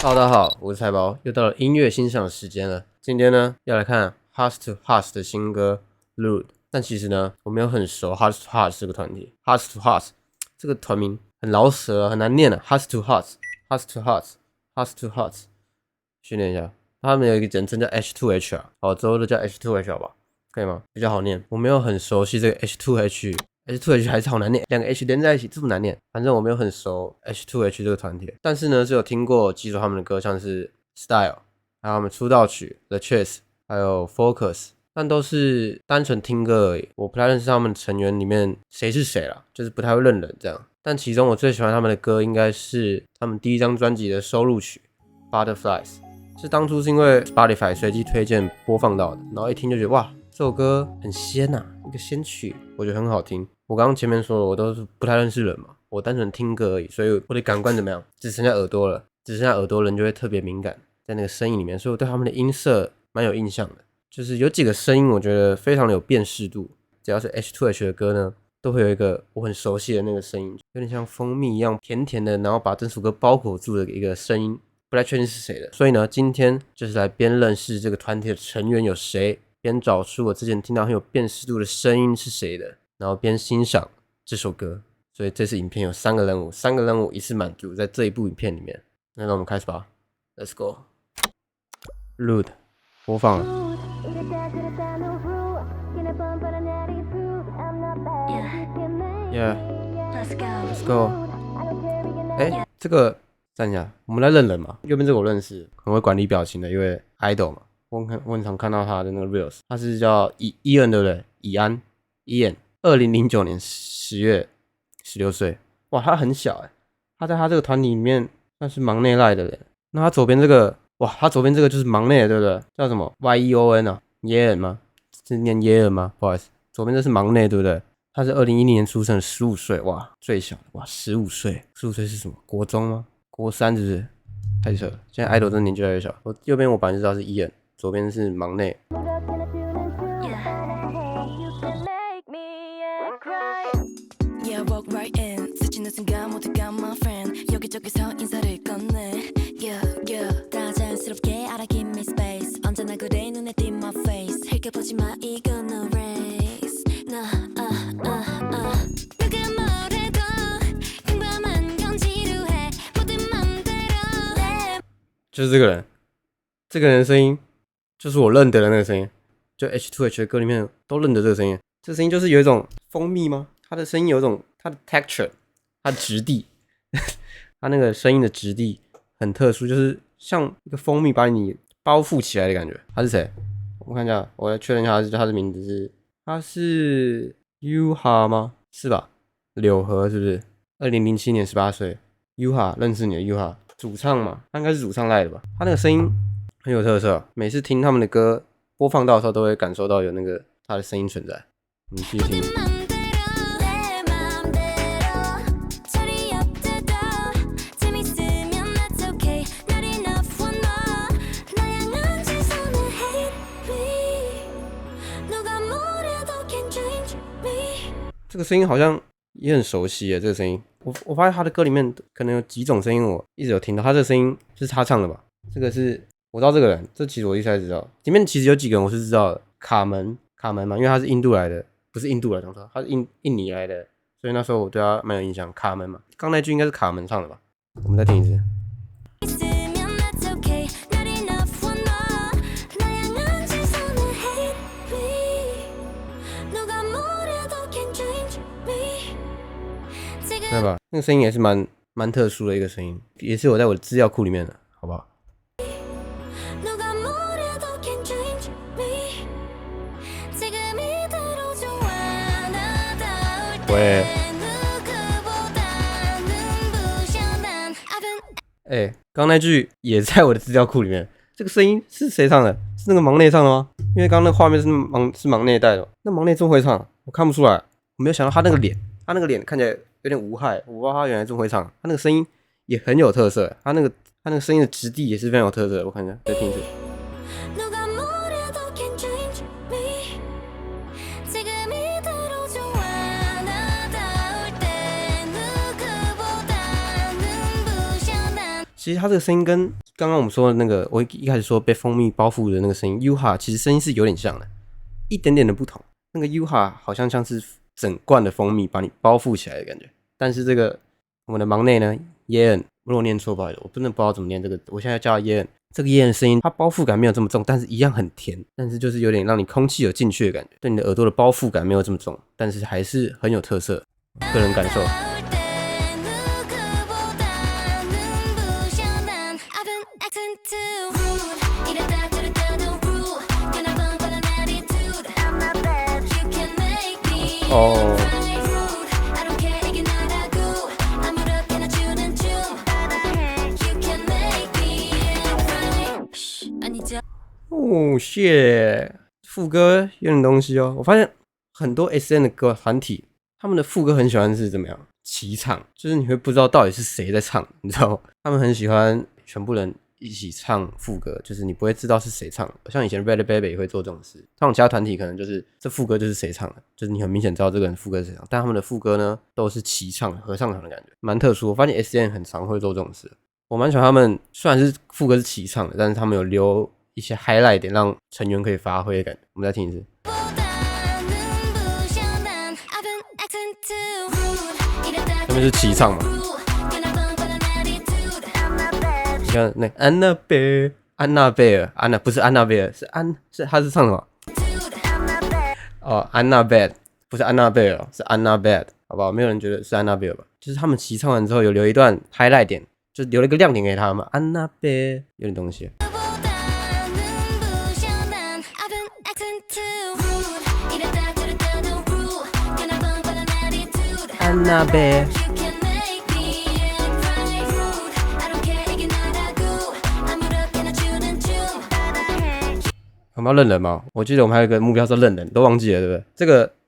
Hello，大家好，我是菜包，又到了音乐欣赏时间了。今天呢，要来看 Heart to Heart 的新歌 Rude， 但其实呢，我没有很熟 Heart to Heart 这个团体。Heart to Heart 这个团名很饶舌啊，很难念啊。Heart to Heart，Heart to Heart，Heart to Heart， 训练一下。他们有一个简称叫 H2H 啊，好，之后就叫 H2H 好吧，可以吗？比较好念。我没有很熟悉这个 H2H。H2H 还是好难念，两个 H 连在一起这么难念。反正我没有很熟 H2H 这个团体，但是呢是有听过几首他们的歌，像是 Style， 还有他们出道曲 The Chase， 还有 Focus， 但都是单纯听歌而已。我不太认识他们成员里面谁是谁啦，就是不太会认人这样。但其中我最喜欢他们的歌应该是他们第一张专辑的收录曲 Butterflies， 是当初是因为 Spotify 随机推荐播放到的，然后一听就觉得哇，这首歌很仙啊，一个仙曲，我觉得很好听。我刚刚前面说了，我都是不太认识人嘛，我单纯听歌而已，所以我的感官怎么样？只剩下耳朵了，只剩下耳朵人就会特别敏感，在那个声音里面，所以我对他们的音色蛮有印象的。就是有几个声音，我觉得非常的有辨识度。只要是 H2H 的歌呢，都会有一个我很熟悉的那个声音，有点像蜂蜜一样甜甜的，然后把整首歌包裹住的一个声音，不太确定是谁的。所以呢，今天就是来边认识这个团体的成员有谁，边找出我之前听到很有辨识度的声音是谁的，然后边欣赏这首歌。所以这次影片有3个任务，3个任务一次满足在这一部影片里面。那让我们开始吧 ，Let's go。Rude 播放了。Yeah，Let's go。这个站一下，我们来认人嘛。右边这个我认识，很会管理表情的一位 idol 嘛。我很常看到他的那个 reels， 他是叫伊恩对不对？以安，2009年10月16岁，哇，他很小他在他这个团体里面算是忙内赖的人。那他左边这个，哇，他左边这个就是忙内的对不对？叫什么 YEON 啊？耶恩吗？是念耶恩吗？不好意思，左边这是忙内对不对？他是2010年出生，15岁，哇，最小的，哇，15岁，15岁是什么？国中吗？国3是不是？太扯了，现在 idol 真的年纪越来越小。我右边我本来就知道是伊恩，左边是忙内。就是这个人，这个人的声音就是我认得的那个声音，就 H2H 的歌里面都认得这个声音。这个声音就是有一种蜂蜜吗？他的声音有一种他的 texture， 他的质地，他那个声音的质地很特殊，就是像一个蜂蜜把你包覆起来的感觉。他是谁？我看一下，我来确认一下他的名字是，他是 Yuha 吗？是吧？柳河是不是？2007年18岁 ，Yuha 认识你的 Yuha。主唱嘛，他应该是主唱来的吧？他那个声音很有特色，每次听他们的歌播放到的时候，都会感受到有那个他的声音存在。我们继续听。这个声音好像也很熟悉耶，这个声音。我发现他的歌里面可能有几种声音，我一直有听到。他这个声音就是他唱的吧？这个是我知道这个人，这其实我一开始知道。里面其实有几个人我是知道的，卡门嘛，因为他是印度来的，不是印度来的，他是印尼来的，所以那时候我对他蛮有印象。卡门嘛，刚那句应该是卡门唱的吧？我们再听一次。对吧？那个声音也是蛮特殊的一个声音，也是我在我的资料库里面的，好不好？喂，刚那句也在我的资料库里面。这个声音是谁唱的？是那个忙内唱的吗？因为刚刚那个画面是忙内带的，那忙内这么会唱，我看不出来。我没有想到他那个脸看起来有点无害，我不知道他原来这么会唱。他那个声音也很有特色，他那个声音的质地也是非常有特色的。我看一下，再听一次。其实他这个声音跟刚刚我们说的那个，我一开始说被蜂蜜包覆的那个声音 ，Yuha 其实声音是有点像的，一点点的不同。那个 Yuha 好像是整罐的蜂蜜把你包覆起来的感觉，但是这个我们的忙内呢 ，Yeon， 如果念错不好意思，我真的不知道怎么念这个，我现在叫他 Yeon。这个 Yeon 的声音，它包覆感没有这么重，但是一样很甜，但是就是有点让你空气有进去的感觉，对你的耳朵的包覆感没有这么重，但是还是很有特色，个人感受。哦，哦，谢副歌有点东西哦。我发现很多 SM 的歌团体，他们的副歌很喜欢是怎么样齐唱，就是你会不知道到底是谁在唱，你知道吗？他们很喜欢全部人一起唱副歌，就是你不会知道是谁唱的。像以前 Red Baby 也会做这种事，这种其他团体可能就是这副歌就是谁唱的，就是你很明显知道这个人副歌是谁唱，但他们的副歌呢都是齐唱合唱团的感觉，蛮特殊。我发现 SM 很常会做这种事，我蛮喜欢他们，虽然是副歌是齐唱的，但是他们有留一些 highlight 点让成员可以发挥的感觉。我们再听一次。他们是齐唱嘛？你看那安娜贝尔，不是安娜贝尔，是他是唱什么？哦，安娜贝尔不是安娜贝尔，是安娜贝尔，好不好？没有人觉得是安娜贝尔吧？就是他们齐唱完之后有留一段 highlight 点，就留了一个亮点给他们。安娜贝尔有点东西。安娜贝尔。我们要认人吗？我记得我们还有一个目标是认人，都忘记了，对不对？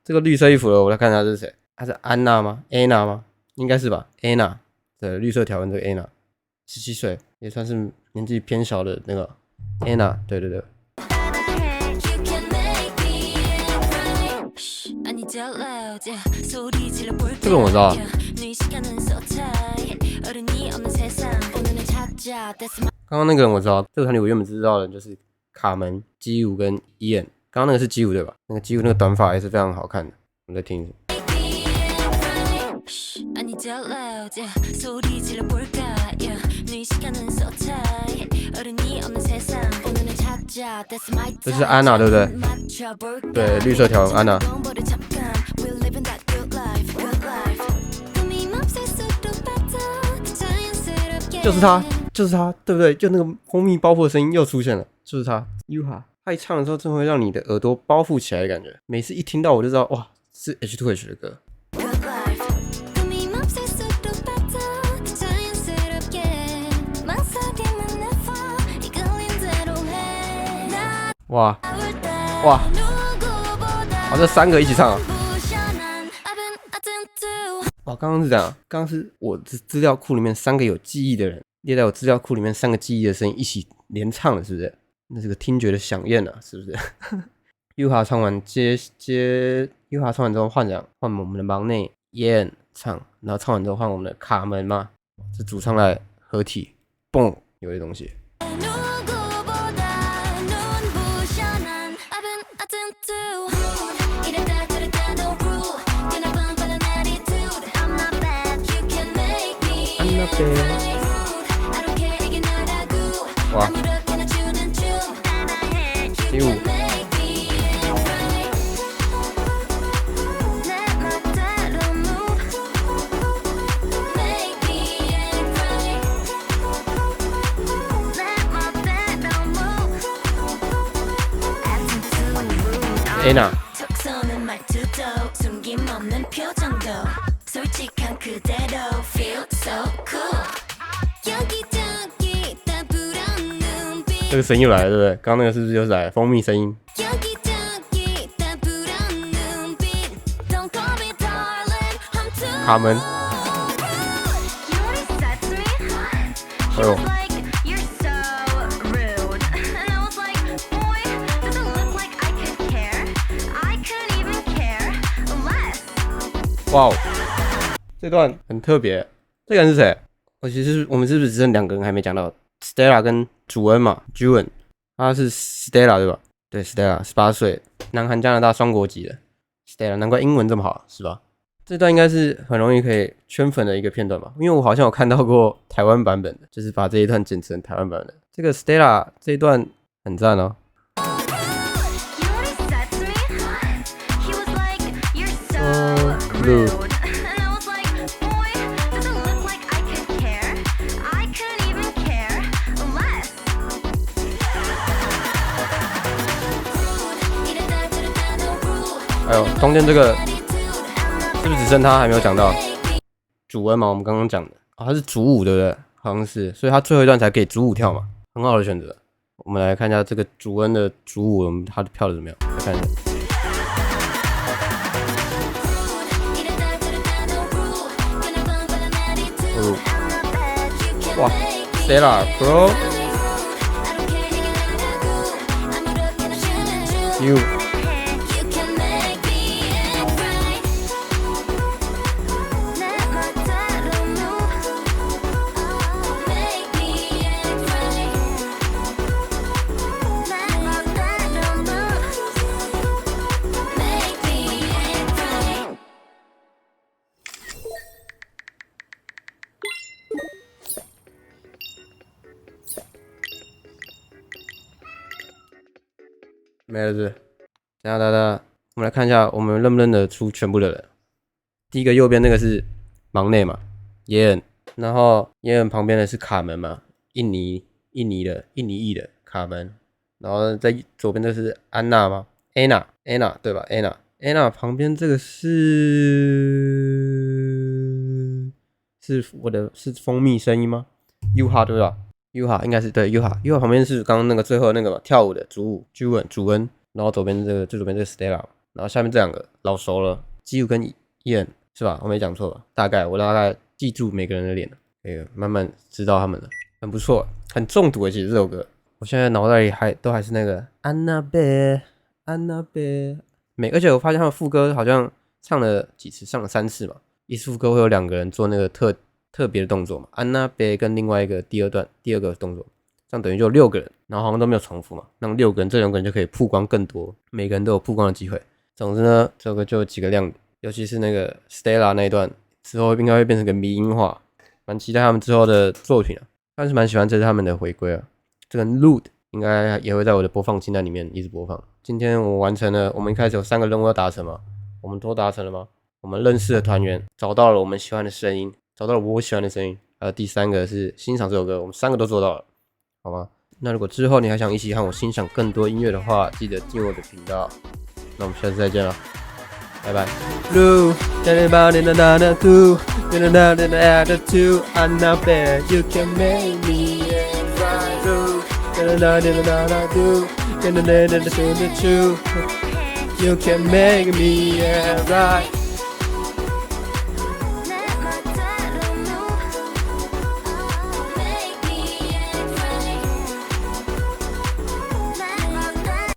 这个绿色衣服的，我来看一下这是谁？她是安娜吗 ？Anna 吗？应该是吧 ？Anna， 对，绿色条纹这个 Anna，17岁，也算是年纪偏小的那个 Anna， 对对对。这个我知道。刚刚那个人我知道，这个团体我原本知道的就是卡门、基武跟伊恩。刚刚那个是基武对吧？那个基武那个短发也是非常好看的。我们再听一次。这是安娜对不对？对，绿色条纹安娜。就是他，对不对？就那个蜂蜜包覆的声音又出现了，就是他 Yuha。他一唱的时候，真的会让你的耳朵包覆起来的感觉。每次一听到我就知道，哇，是 H2H 的歌。哇，好，这3个一起唱啊！哇，刚刚是这样，刚刚是我资料库里面3个有记忆的人列在我资料库里面3个记忆的声音一起连唱了，是不是？那是个听觉的响宴啊，是不是？Yuha 唱完Yuha 唱完之后换我们的忙内 Yeon 唱，然后唱完之后换我们的卡门嘛，这主唱来合体，蹦，有些东西。哇，第5。Anna。这个声音又来了，对不对？刚刚那个是不是又是来蜂蜜声音？卡门。哎呦！哇哦，这段很特别。这个人是谁？我们是不是只剩2个人还没讲到？ Stella 跟祖恩嘛 ，Juen， 他是 Stella 对吧？对 ，Stella 18岁，南韩加拿大双国籍的 Stella， 难怪英文这么好，是吧？这段应该是很容易可以圈粉的一个片段吧，因为我好像有看到过台湾版本的，就是把这一段剪成台湾版的。这个 Stella 这一段很赞哦。Rude. And I was like, boy, does it look like I could care? I couldn't even care less. 哎呦，中间这个是不是只剩他还没有讲到主恩嘛？我们刚刚讲的啊、他是主舞对不对？好像是，所以他最后一段才给主舞跳嘛，很好的选择。我们来看一下这个主恩的主舞，他的跳的怎么样？来看一下。哇 ，Stella bro， you， 没了是？等下，我们来看一下，我们认不认得出全部的人？第一个右边那个是忙内嘛，耶恩，然后耶恩旁边的是卡门嘛，印尼裔的卡门，然后在左边的是安娜吗 ？Anna 对吧 ？Anna 旁边这个是蜂蜜声音吗 ？Yuha 对吧？Yuha 应该是对 Yuha 旁边是刚刚那个最后那个嘛跳舞的主舞主恩，然后左边这个 Stella， 然后下面这两个老熟了，基武跟Ian是吧？我没讲错吧？我大概记住每个人的脸了，可以慢慢知道他们了，很不错，很中毒的其实这首歌，我现在脑袋里都还是那个 Annabelle， 而且我发现他们副歌好像唱了几次，唱了3次嘛，一次副歌会有2个人做那个特别的动作嘛，安娜贝跟另外一个第二个动作，这样等于就有6个人，然后好像都没有重复嘛，让6个人，这2个人就可以曝光更多，每个人都有曝光的机会。总之呢，这首歌就有几个亮点，尤其是那个 Stella 那一段之后应该会变成个迷因化，蛮期待他们之后的作品啊，但是蛮喜欢这是他们的回归啊。这个 Lude 应该也会在我的播放清单里面一直播放。今天我完成了，我们一开始有3个任务要达成嘛，我们都达成了吗？我们认识了团员，找到了我们喜欢的声音。找到了我喜欢的声音，还有第3个是欣赏这首歌，我们3个都做到了，好吗？那如果之后你还想一起和我欣赏更多音乐的话，记得订阅我的频道。那我们下次再见了，拜拜。You can make me right.